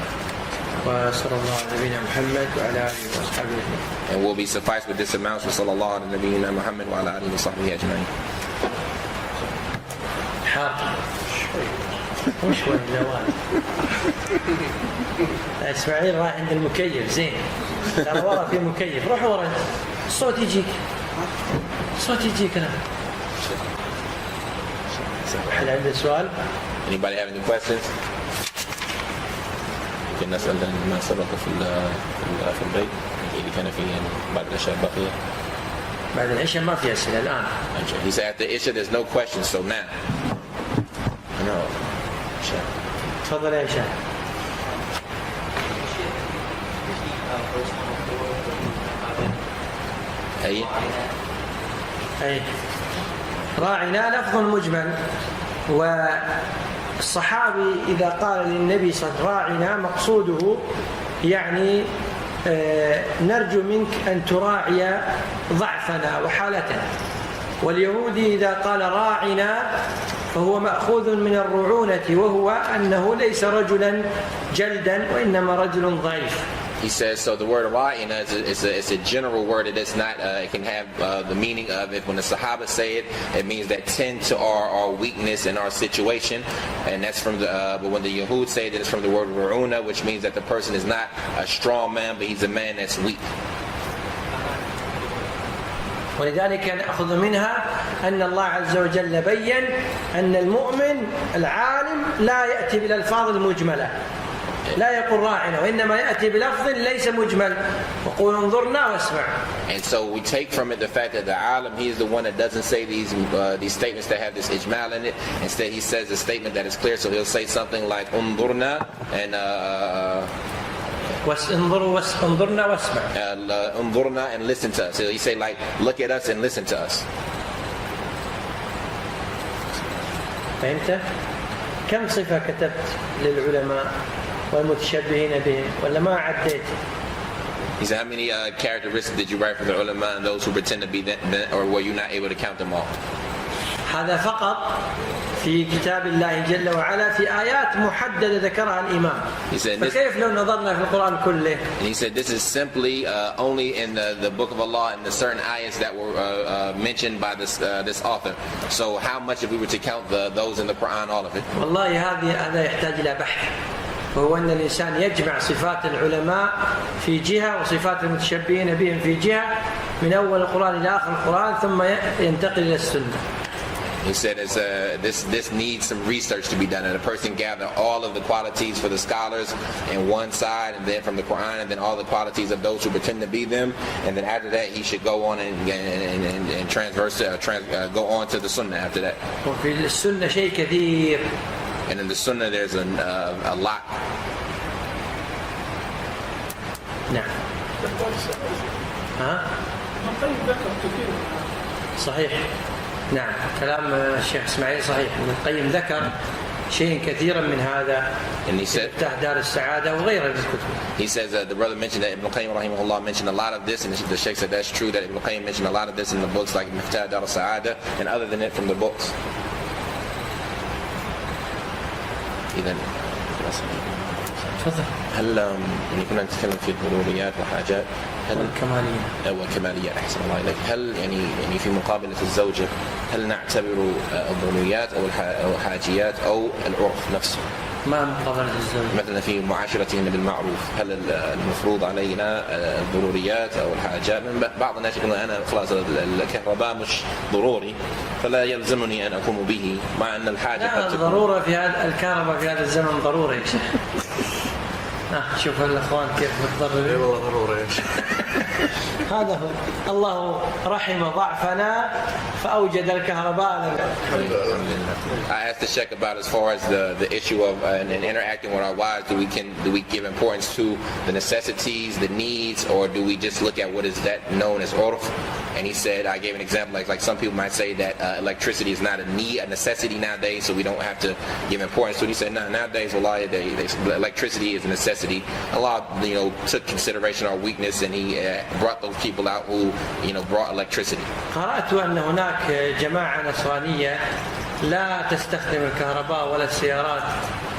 وصلى الله على نبينا محمد وعلى آله وصحبه أجمعين. And we'll be sufficed with this amount. وصلى الله على نبينا محمد وعلى آله وصحبه أجمعين. حاضر مش شوي جوال. اسماعيل راح عند المكيف زين. ترى ورا في مكيف روح ورا الصوت يجيك أنا. هل عنده سؤال؟ Anybody have any questions? يمكن نسأل ما سبق في البيت إذا كان في بعد العشاء بقية. بعد العشاء ما في أسئلة الآن. He said after Isha there's no questions, so now. No. تفضل يا هشام. أي راعنا لفظ مجمل، والصحابي إذا قال للنبي صلى الله عليه وسلم راعنا مقصوده يعني نرجو منك أن تراعي ضعفنا وحالتنا، واليهودي إذا قال راعنا فهو مأخوذ من الرعونة، وهو أنه ليس رجلا جلدا وإنما رجل ضعيف. He says, so the word ra'ina is a general word. It is not, it can have the meaning of it. When the Sahaba say it, it means that tend to our weakness and our situation. And that's from but when the Yahud say it, it's from the word ra'una, which means that the person is not a strong man, but he's a man that's weak. ولذلك نأخذ منها أن الله عز وجل بيّن أن المؤمن العالم لا يأتي بالألفاظ المجملة، لا يقول راعنا، وإنما يأتي بلفظ ليس مجمل وقول انظرنا واسمع. And so we take from it the fact that the alim, he is the one that doesn't say these statements that have this ijmal in it. Instead he says a statement that is clear, so he'll say something like unzurna and انظرنا واسمع. انظرنا and listen to us. So he say like, look at us and listen to us. فهمت؟ كم صفة كتبت للعلماء والمتشبهين بهم ولا ما عديت؟ He said, how many characteristics did you write for the ulama and those who pretend to be that, or were you not able to count them all? هذا فقط في كتاب الله جل وعلا في آيات محددة ذكرها الإمام. فكيف لو نظرنا في القرآن كله؟ And he said, this is simply only in the book of Allah and the certain ayats that were mentioned by this author. So how much if we were to count those in the Quran, all of it? والله هذا يحتاج إلى بحث. وهو أن الإنسان يجمع صفات العلماء في جهة وصفات المتشبهين بهم في جهة من أول القرآن إلى آخر القرآن ثم ينتقل إلى السنة. He said this needs some research to be done, and a person gather all of the qualities for the scholars in one side, and then from the Quran, and then all the qualities of those who pretend to be them, and then after that he should go on and go on to the Sunnah after that. وفي السنة شيء كثير. And in the Sunnah there's a lot. نعم. ها؟ صحيح. نعم كلام الشيخ إسماعيل صحيح. ابن القيم ذكر شيء كثيرا من هذا افتتاح دار السعادة وغيره من الكتب. He says the brother mentioned that Ibn Qayyim rahimahullah mentioned a lot of this, and the Shaykh said that's true that Ibn Qayyim mentioned a lot of this in the books like Iftitah Dar al-Sa'ada and other than it from the books. إذا تفضل. هل يعني كنا نتكلم في الضروريات والحاجات والكماليات أحسن الله إليك، هل يعني في مقابلة الزوجة هل نعتبر الضروريات أو الحاجيات أو العرف نفسه؟ ما مقابلة الزوجة؟ مثلا في معاشرتهن بالمعروف هل المفروض علينا الضروريات أو الحاجات؟ بعض الناس يقولون أنا خلاص الكهرباء مش ضروري فلا يلزمني أن أقوم به، مع أن الحاجة لا ضرورة في هذا الكهرباء في هذا الزمن ضروري. شوف الأخوان كيف متضررين. والله ضروري. هذا هو الله رحم ضعفنا فأوجد الكهرباء لنا. I asked the Shaykh about as far as the issue of and interacting with our wives. Do we give importance to the necessities, the needs, or do we just look at what is that known as urf? And he said, I gave an example like some people might say that electricity is not a necessity nowadays, so we don't have to give importance to it. He said, no, nowadays, electricity is a necessity. Allah, took consideration our weakness, and He brought those people out who, brought electricity. قرأت أن هناك جماعة نصرانية لا تستخدم الكهرباء ولا السيارات.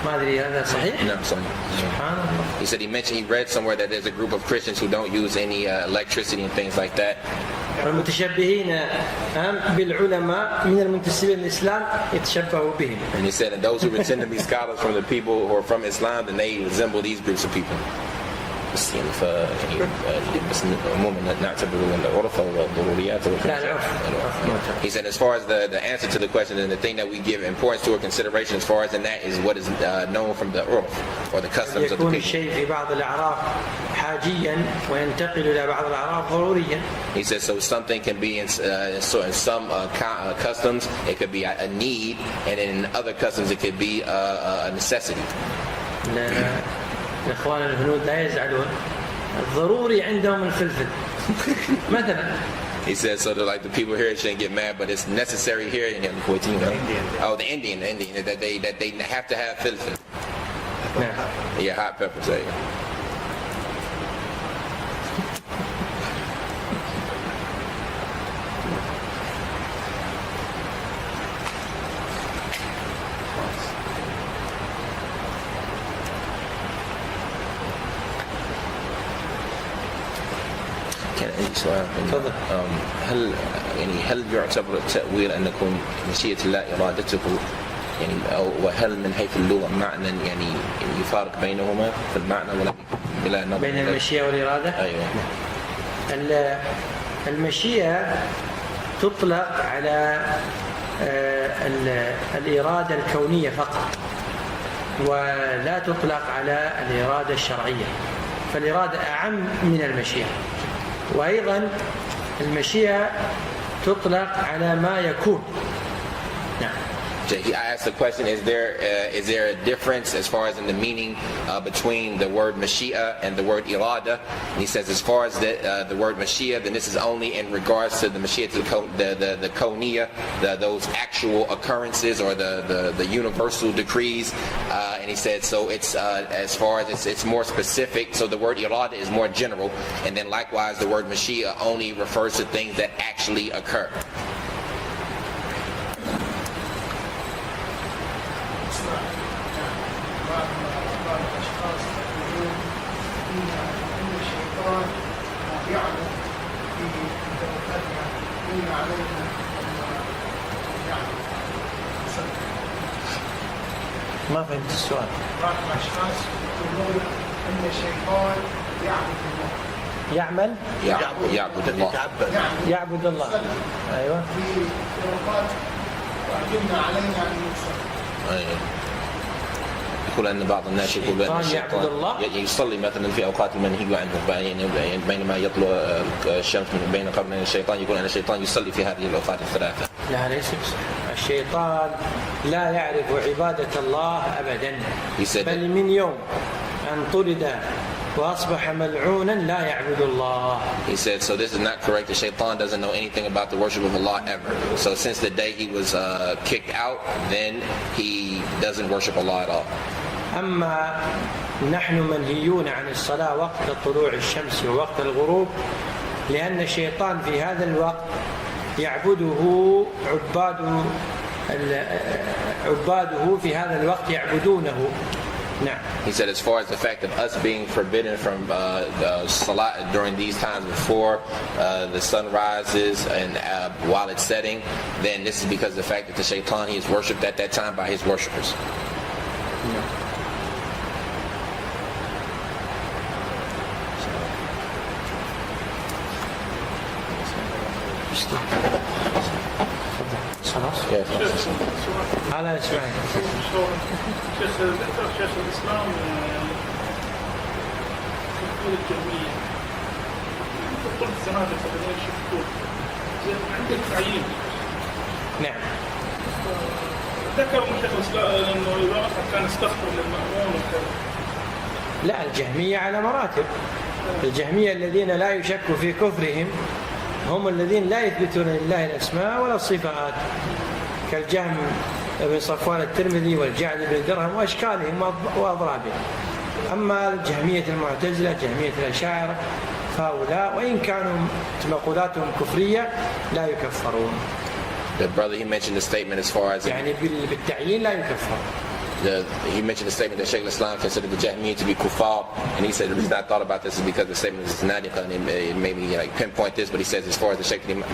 ما أدري هذا صحيح؟ No, صحيح. سبحان الله. He said he read somewhere that there's a group of Christians who don't use any electricity and things like that. والمتشبهين بالعلماء من المنتسبين للإسلام يتشبهوا بهم. And he said, and those who pretend to be scholars from the people who are from Islam, then they resemble these groups of people. بس عموما نعتبر العرف والضروريات. He said, as far as the answer to the question and the thing that we give importance to or consideration as far as and that is what is known from the urf or the customs of the people. يكون الشيء في بعض الأعراف حاجيا وينتقل إلى بعض الأعراف ضروريا. He says so something can be in some customs it could be a need, and in other customs it could be a necessity. الإخوان الهنود لا يزعلون. الضروري عندهم الفلفل. مثلا. He says so like the people here shouldn't get mad, but it's necessary here in the Indian that they have to have filfil. Yeah, hot peppers. There you go. سؤال هل يعتبر التأويل أن يكون مشيئة الله إرادته وهل من حيث اللغة معنى يفارق بينهما في المعنى ولا بلا نظر بين المشيئة والإرادة؟ أيوة. المشيئة تطلق على الإرادة الكونية فقط ولا تطلق على الإرادة الشرعية، فالإرادة أعم من المشيئة. وأيضا المشيئة تطلق على ما يكون. نعم. He asked the question: Is there a difference as far as in the meaning between the word Mashi'a and the word Irada? And he says, as far as the word Mashi'a, then this is only in regards to the Mashi'a, the Kawniyya, those actual occurrences or the universal decrees. And he said, so it's as far as it's more specific. So the word Irada is more general, and then likewise the word Mashi'a only refers to things that actually occur. ما فهمت السؤال. بعض الأشخاص يقولون أن الشيطان يعبد الله. يعبد الله. يعبد الله. أيوة. في أوقات وأجبنا علينا أن نصلي. أيوة. يقول أن بعض الناس يقول بأن الشيطان يصلي مثلا في أوقات منهي عنه، بينما يطلع الشمس من بين قرنين الشيطان، يقول أن الشيطان يصلي في هذه الأوقات الثلاثة. لا ليس الشيطان لا يعرف عبادة الله أبدا، بل من يوم أن طرد وأصبح ملعونا لا يعبد الله. He said, so this is not correct. The shaitan doesn't know anything about the worship of Allah ever. So since the day he was kicked out, then he doesn't worship Allah at all. أما نحن منهيون عن الصلاة وقت طلوع الشمس ووقت الغروب، لأن الشيطان في هذا الوقت يعبده عباده في هذا الوقت يعبدونه. نعم. He said, as far as the fact of us being forbidden from salat during these times before the sun rises and while it's setting, then this is because of the fact that the shaitan, he is worshipped at that time by his worshippers. نعم. على اسمعي شيخ الإسلام يقول الجميع قلت زنادق بدون شكور عند التعيين. نعم. ذكر شيخ الإسلام أنه إذا كان استغفر للمأمون وكذا. لا، الجهمية على مراتب. الجهمية الذين لا يشك في كفرهم هم الذين لا يثبتون لله الأسماء ولا الصفات، كالجهم بن صفوان الترمذي والجعد بن درهم وأشكالهم وأضرابهم. أما الجهمية المعتزلة جهمية الأشاعرة فهؤلاء وإن كانوا مقولاتهم كفرية لا يكفرون. The brother, he mentioned the statement as far as يعني بالتعيين لا يكفر. He mentioned the statement that Shaykh al-Islam considered the Jahmiyyah to be kuffar, and he said the reason I thought about this is because the statement is nadiqa, and it made me like pinpoint this. But he says as far as the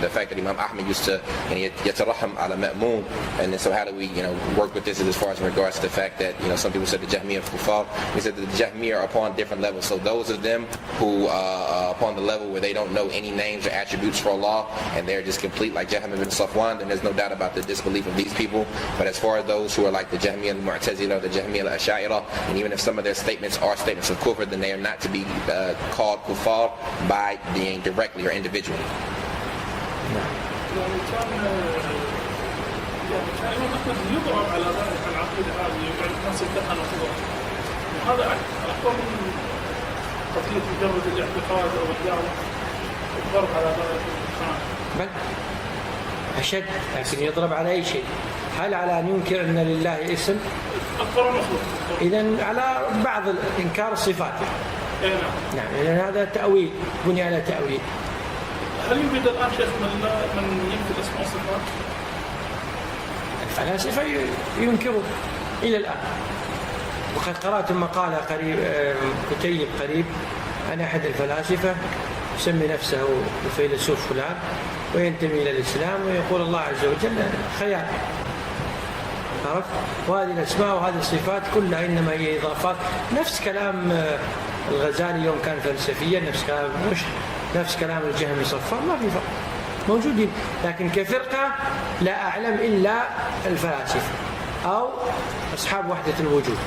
fact that Imam Ahmad used to yataraham ala ma'moon, and then so how do we work with this as far as in regards to the fact that some people said the Jahmiyyah are kuffar. He said that the Jahmiyyah are upon different levels. So those of them who upon the level where they don't know any names or attributes for Allah and they're just complete like Jahm ibn Safwan, then there's no doubt about the disbelief of these people. But as far as those who are like the Jahmiyyah al-Mu'tazila, the Jahmiyyah al-Ash'a'ira, and even if some of their statements are statements of kufr, then they are not to be called kuffar by being directly or individually. بل أشد، لكن يضرب على أي شيء. هل على أن ينكر أن لله اسم؟ إذن على بعض إنكار الصفات. نعم، إذن هذا تأويل، بني على تأويل. هل يوجد الآن شيخ من ينكر اسم والصفات؟ الفلاسفة ينكرون إلى الآن. وقد قرأت مقالة قريب كتيب قريب عن أحد الفلاسفة يسمي نفسه الفيلسوف فلان وينتمي إلى الإسلام ويقول الله عز وجل خيال. عرفت؟ وهذه الأسماء وهذه الصفات كلها إنما هي إضافات، نفس كلام الغزالي يوم كان فلسفيا، نفس كلام الجهمي صفار، ما في فرق، موجودين. لكن كفرقة لا أعلم إلا الفلاسفة أو أصحاب وحدة الوجود.